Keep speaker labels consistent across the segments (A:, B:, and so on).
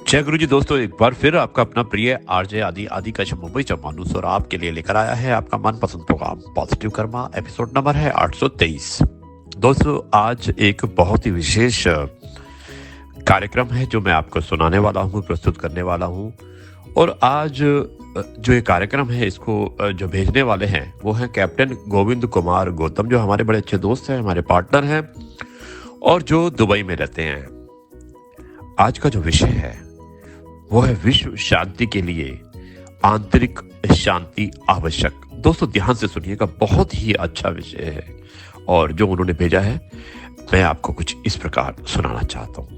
A: जय गुरु जी दोस्तों, एक बार फिर आपका अपना प्रिय आरजे आदि आदि का मुंबई से मानुस और आपके लिए लेकर आया है आपका मनपसंद programme positive Karma. Episode number है 823। दोस्तों, आज एक बहुत ही विशेष कार्यक्रम है जो मैं आपको सुनाने वाला हूँ, प्रस्तुत करने वाला हूँ। और आज जो ये कार्यक्रम है, इसको जो भेजने वाले हैं वो हैं कैप्टन गोविंद कुमार गौतम, जो हमारे बड़े अच्छे दोस्त हैं, हमारे पार्टनर हैं और जो दुबई में रहते हैं। आज का जो विषय है वो है विश्व शांति के लिए आंतरिक शांति आवश्यक। दोस्तों ध्यान से सुनिएगा, बहुत ही अच्छा विषय है और जो उन्होंने भेजा है मैं आपको कुछ इस प्रकार सुनाना चाहता हूं।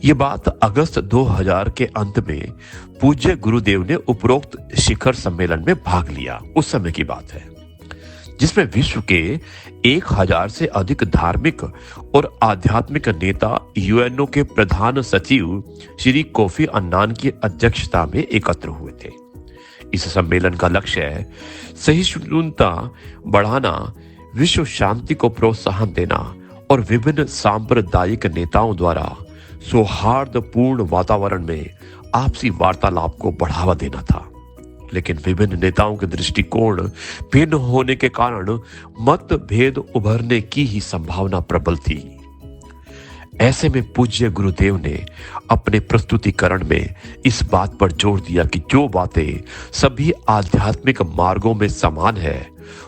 A: ये बात अगस्त 2000 के अंत में पूज्य गुरुदेव ने उपरोक्त शिखर सम्मेलन में भाग लिया। उस समय की बात है जिसमें विश्व के 1000 से अधिक धार्मिक और आध्यात्मिक नेता यूएनओ के प्रधान सचिव श्री कोफी अन्नान की अध्यक्षता में एकत्र हुए थे। इस सम्मेलन का लक्ष्य है सहिष्णुता बढ़ाना, विश्व शांति को प्रोत्साहन देना और विभिन्न सांप्रदायिक नेताओं द्वारा सौहार्दपूर्ण वातावरण में आपसी वार्तालाप को बढ़ावा देना था। लेकिन विभिन्न नेताओं के दृष्टिकोण भिन्न होने के कारण मतभेद उभरने की ही संभावना प्रबल थी। ऐसे में पूज्य गुरुदेव ने अपने प्रस्तुतिकरण में इस बात पर जोर दिया कि जो बातें सभी आध्यात्मिक मार्गों में समान है,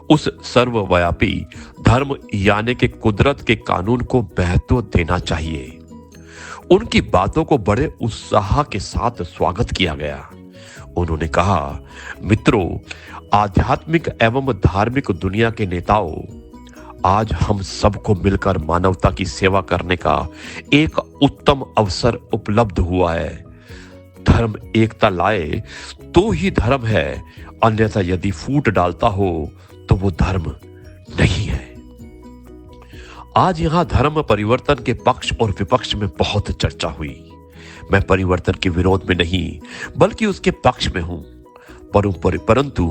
A: उस सर्वव्यापी धर्म यानी कि कुदरत के कानून को महत्व देना चाहिए। उनकी बातों को बड़े उत्साह के साथ स्वागत किया गया। उन्होंने कहा, मित्रों, आध्यात्मिक एवं धार्मिक दुनिया के नेताओं, आज हम सबको मिलकर मानवता की सेवा करने का एक उत्तम अवसर उपलब्ध हुआ है। धर्म एकता लाए तो ही धर्म है, अन्यथा यदि फूट डालता हो तो वो धर्म नहीं है। आज यहां धर्म परिवर्तन के पक्ष और विपक्ष में बहुत चर्चा हुई। मैं परिवर्तन के विरोध में नहीं बल्कि उसके पक्ष में हूं। परंतु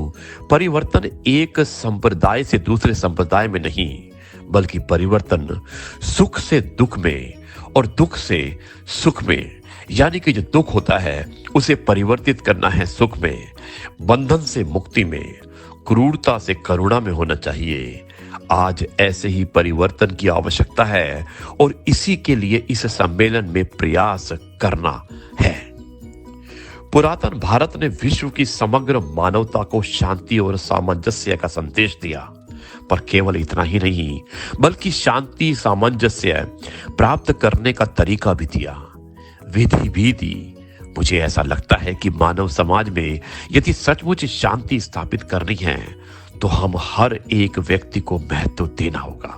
A: परिवर्तन एक संप्रदाय से दूसरे संप्रदाय में नहीं, बल्कि परिवर्तन सुख से दुख में और दुख से सुख में, यानी कि जो दुख होता है उसे परिवर्तित करना है सुख में, बंधन से मुक्ति में, क्रूरता से करुणा में होना चाहिए। आज ऐसे ही परिवर्तन की आवश्यकता है और इसी के लिए इस सम्मेलन में प्रयास करना है। पुरातन भारत ने विश्व की समग्र मानवता को शांति और सामंजस्य का संदेश दिया, पर केवल इतना ही नहीं बल्कि शांति सामंजस्य प्राप्त करने का तरीका भी दिया, विधि भी दी। मुझे ऐसा लगता है कि मानव समाज में यदि सचमुच शांति स्थापित करनी है तो हम हर एक व्यक्ति को महत्व देना होगा।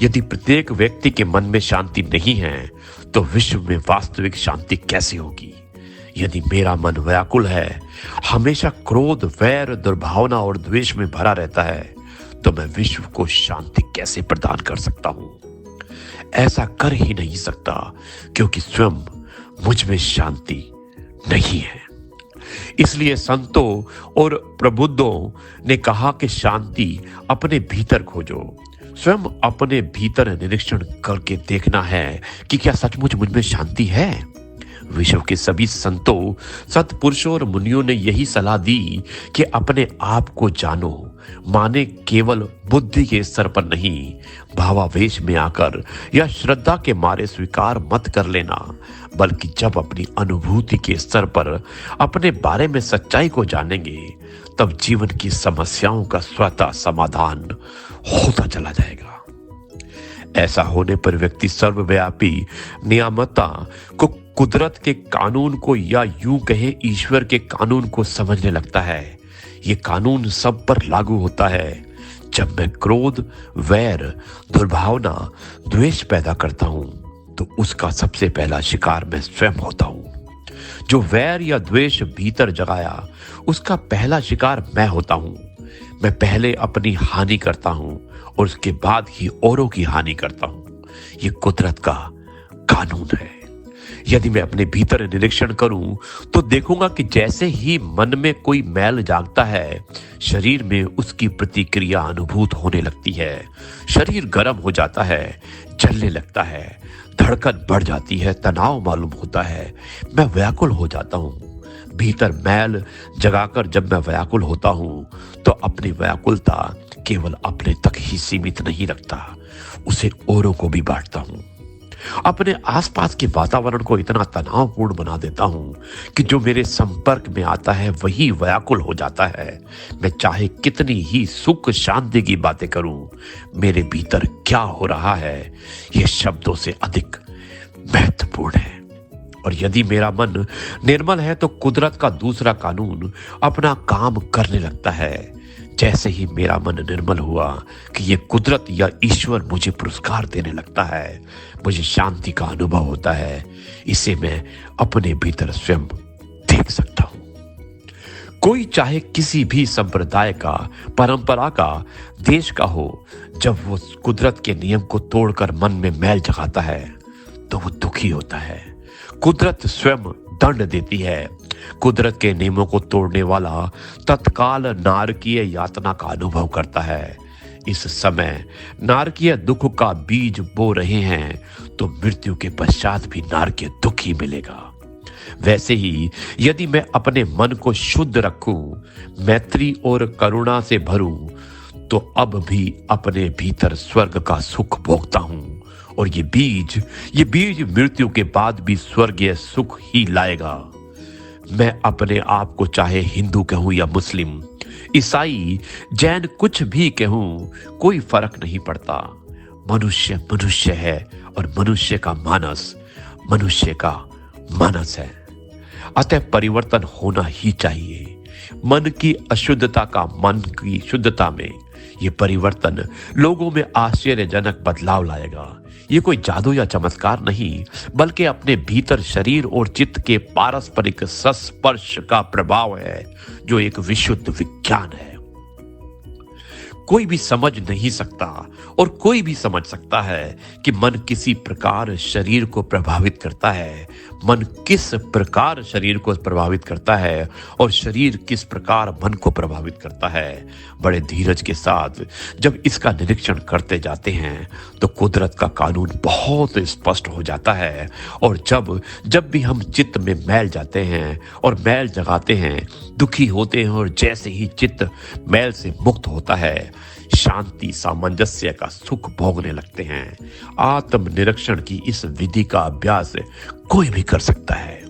A: यदि प्रत्येक व्यक्ति के मन में शांति नहीं है तो विश्व में वास्तविक शांति कैसे होगी? यदि मेरा मन व्याकुल है, हमेशा क्रोध, वैर, दुर्भावना और द्वेष में भरा रहता है, तो मैं विश्व को शांति कैसे प्रदान कर सकता हूं? ऐसा कर ही नहीं सकता, क्योंकि स्वयं मुझ में शांति नहीं है। इसलिए संतों और प्रबुद्धों ने कहा कि शांति अपने भीतर खोजो। स्वयं अपने भीतर निरीक्षण करके देखना है कि क्या सचमुच मुझ में शांति है। विश्व के सभी संतों, सत्पुरुषों और मुनियों ने यही सलाह दी कि अपने आप को जानो, माने केवल बुद्धि के स्तर पर नहीं, भावावेश में आकर या श्रद्धा के मारे स्वीकार मत कर लेना, बल्कि जब अपनी अनुभूति के स्तर पर अपने बारे में सच्चाई को जानेंगे तब जीवन की समस्याओं का स्वतः समाधान होता चला जाएगा। ऐसा होने पर व्यक्ति सर्वव्यापी नियामता को, कुदरत के कानून को, या यूं कहे ईश्वर के कानून को समझने लगता है। ये कानून सब पर लागू होता है। जब मैं क्रोध, वैर, दुर्भावना, द्वेष पैदा करता हूं तो उसका सबसे पहला शिकार मैं स्वयं होता हूं। जो वैर या द्वेष भीतर जगाया उसका पहला शिकार मैं होता हूं। मैं पहले अपनी हानि करता हूं और उसके बाद ही औरों की हानि करता हूं। ये कुदरत का कानून है। यदि मैं अपने भीतर निरीक्षण करूं तो देखूंगा कि जैसे ही मन में कोई मैल जागता है, शरीर में उसकी प्रतिक्रिया अनुभूत होने लगती है। शरीर गर्म हो जाता है, जलने लगता है, धड़कन बढ़ जाती है, तनाव मालूम होता है, मैं व्याकुल हो जाता हूँ। भीतर मैल जगाकर जब मैं व्याकुल होता हूँ तो अपनी व्याकुलता केवल अपने तक ही सीमित नहीं रखता, उसे औरों को भी बांटता हूँ। अपने आसपास के वातावरण को इतना तनावपूर्ण बना देता हूँ कि जो मेरे संपर्क में आता है वही व्याकुल हो जाता है। मैं चाहे कितनी ही सुख शांति की बातें करूं, मेरे भीतर क्या हो रहा है यह शब्दों से अधिक महत्वपूर्ण है। और यदि मेरा मन निर्मल है तो कुदरत का दूसरा कानून अपना काम करने लगता है। जैसे ही मेरा मन निर्मल हुआ कि ये कुदरत या ईश्वर मुझे पुरस्कार देने लगता है, मुझे शांति का अनुभव होता है। इसे मैं अपने भीतर स्वयं देख सकता हूं। कोई चाहे किसी भी संप्रदाय का, परंपरा का, देश का हो, जब वो कुदरत के नियम को तोड़कर मन में मैल जगाता है तो वो दुखी होता है। कुदरत स्वयं दंड देती है। कुदरत के नियमों को तोड़ने वाला तत्काल नारकीय यातना का अनुभव करता है। इस समय नारकीय दुख का बीज बो रहे हैं तो मृत्यु के पश्चात भी नारकीय दुख ही मिलेगा। वैसे ही यदि मैं अपने मन को शुद्ध रखूं, मैत्री और करुणा से भरूं, तो अब भी अपने भीतर स्वर्ग का सुख भोगता हूं। और ये बीज मृत्यु के बाद भी स्वर्गीय सुख ही लाएगा। मैं अपने आप को चाहे हिंदू कहूं या मुस्लिम, ईसाई, जैन, कुछ भी कहूं, कोई फर्क नहीं पड़ता। मनुष्य मनुष्य है और मनुष्य का मानस है। अतः परिवर्तन होना ही चाहिए। मन की अशुद्धता का मन की शुद्धता में ये परिवर्तन लोगों में आश्चर्यजनक बदलाव लाएगा। ये कोई जादू या चमत्कार नहीं, बल्कि अपने भीतर शरीर और चित्त के पारस्परिक संस्पर्श का प्रभाव है, जो एक विशुद्ध विज्ञान है। कोई भी समझ नहीं सकता और कोई भी समझ सकता है कि मन किसी प्रकार शरीर को प्रभावित करता है, मन किस प्रकार शरीर को प्रभावित करता है और शरीर किस प्रकार मन को प्रभावित करता है। बड़े धीरज के साथ जब इसका निरीक्षण करते जाते हैं तो कुदरत का कानून बहुत स्पष्ट हो जाता है। और जब भी हम चित्त में मैल जाते हैं और मैल जगाते हैं, दुखी होते हैं, और जैसे ही चित्त मैल से मुक्त होता है, शांति, सामंजस्य का सुख भोगने लगते हैं। आत्मनिरीक्षण की इस विधि का अभ्यास कोई भी कर सकता है।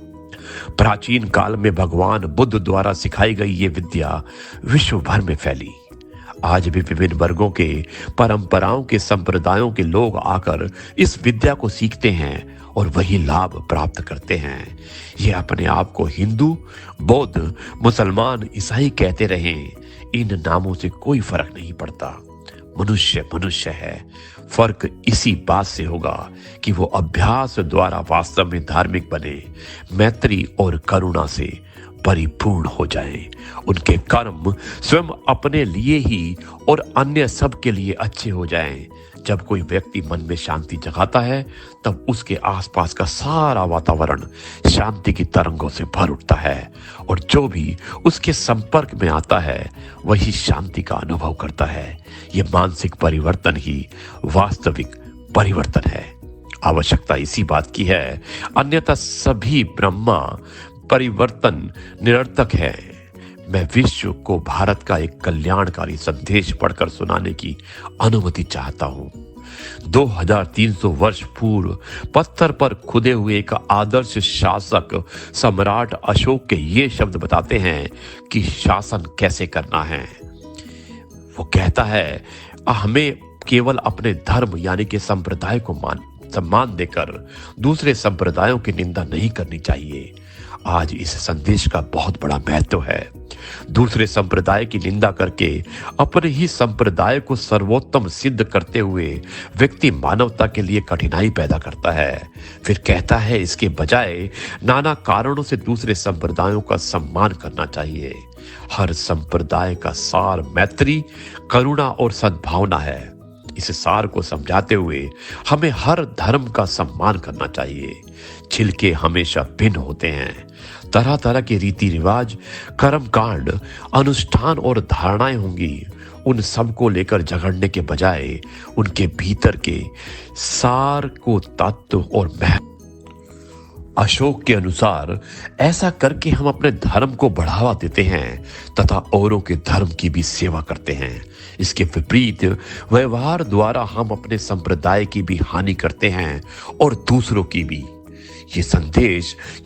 A: प्राचीन काल में भगवान बुद्ध द्वारा सिखाई गई ये विद्या विश्व भर में फैली। आज भी विभिन्न वर्गों के, परंपराओं के, संप्रदायों के लोग आकर इस विद्या को सीखते हैं और वही लाभ प्राप्त करते हैं। ये अपने आप को हिंदू, बौद्ध, मुसलमान, ईसाई कहते रहें, इन नामों से कोई फर्क नहीं पड़ता। मनुष्य मनुष्य है। फर्क इसी बात से होगा कि वो अभ्यास द्वारा वास्तव में धार्मिक बने, मैत्री और करुणा से परिपूर्ण हो जाएं। उनके कर्म स्वयं अपने लिए ही और अन्य सब के लिए अच्छे हो जाएं। जब कोई व्यक्ति मन में शांति जगाता है तब उसके आसपास का सारा वातावरण शांति की तरंगों से भर उठता है और जो भी उसके संपर्क में आता है वही शांति का अनुभव करता है। ये मानसिक परिवर्तन ही वास्तविक परिवर्तन है। आवश्यकता इसी बात की है, अन्यथा सभी ब्रह्मा परिवर्तन निरर्थक है। मैं विश्व को भारत का एक कल्याणकारी संदेश पढ़कर सुनाने की अनुमति चाहता हूं। 2300 वर्ष पूर्व पत्थर पर खुदे हुए एक आदर्श शासक सम्राट अशोक के ये शब्द बताते हैं कि शासन कैसे करना है। वो कहता है, हमें केवल अपने धर्म यानी कि संप्रदाय को सम्मान देकर दूसरे संप्रदायों की निंदा नहीं करनी चाहिए। आज इस संदेश का बहुत बड़ा महत्व है। दूसरे संप्रदाय की निंदा करके अपने ही संप्रदाय को सर्वोत्तम सिद्ध करते हुए व्यक्ति मानवता के लिए कठिनाई पैदा करता है। फिर कहता है, इसके बजाय नाना कारणों से दूसरे संप्रदायों का सम्मान करना चाहिए। हर संप्रदाय का सार मैत्री, करुणा और सद्भावना है। इस सार को समझाते हुए हमें हर धर्म का सम्मान करना चाहिए। छिलके हमेशा भिन्न होते हैं। तरह तरह के रीति रिवाज, कर्म कांड, अनुष्ठान और धारणाएं होंगी। उन सब को लेकर झगड़ने के बजाय उनके भीतर के सार को तत्व और अशोक के अनुसार ऐसा करके हम अपने धर्म को बढ़ावा देते हैं तथा औरों के धर्म की भी सेवा करते हैं। इसके विपरीत व्यवहार द्वारा हम अपने संप्रदाय की भी हानि करते हैं और दूसरों की भी। ये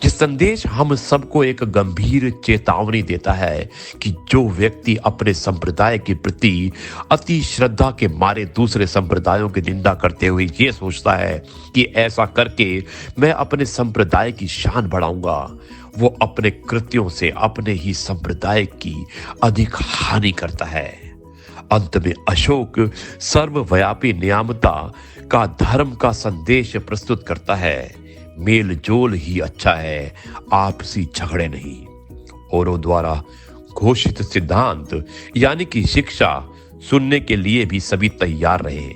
A: संदेश हम सबको एक गंभीर चेतावनी देता है कि जो व्यक्ति अपने संप्रदाय के प्रति अति श्रद्धा के मारे दूसरे संप्रदायों की निंदा करते हुए ये सोचता है कि ऐसा करके मैं अपने संप्रदाय की शान बढ़ाऊंगा, वो अपने कृत्यों से अपने ही संप्रदाय की अधिक हानि करता है। अंत में अशोक सर्वव्यापी नियामता का धर्म का संदेश प्रस्तुत करता है। मेल जोल ही अच्छा है, आपसी झगड़े नहीं। औरों द्वारा घोषित सिद्धांत यानी कि शिक्षा सुनने के लिए भी सभी तैयार रहे।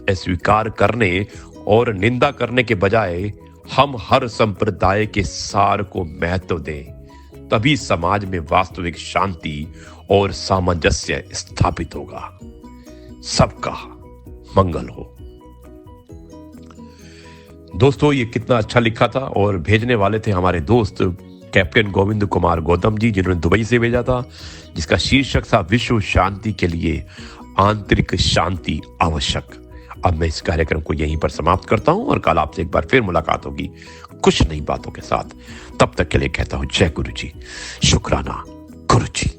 A: अस्वीकार करने और निंदा करने के बजाय हम हर संप्रदाय के सार को महत्व दें, तभी समाज में वास्तविक शांति और सामंजस्य स्थापित होगा। सबका मंगल हो। दोस्तों, ये कितना अच्छा लिखा था और भेजने वाले थे हमारे दोस्त कैप्टन गोविंद कुमार गौतम जी, जिन्होंने दुबई से भेजा था, जिसका शीर्षक था विश्व शांति के लिए आंतरिक शांति आवश्यक। अब मैं इस कार्यक्रम को यहीं पर समाप्त करता हूं और कल आपसे एक बार फिर मुलाकात होगी कुछ नई बातों के साथ। तब तक के लिए कहता हूं जय गुरु जी, शुक्राना गुरु जी।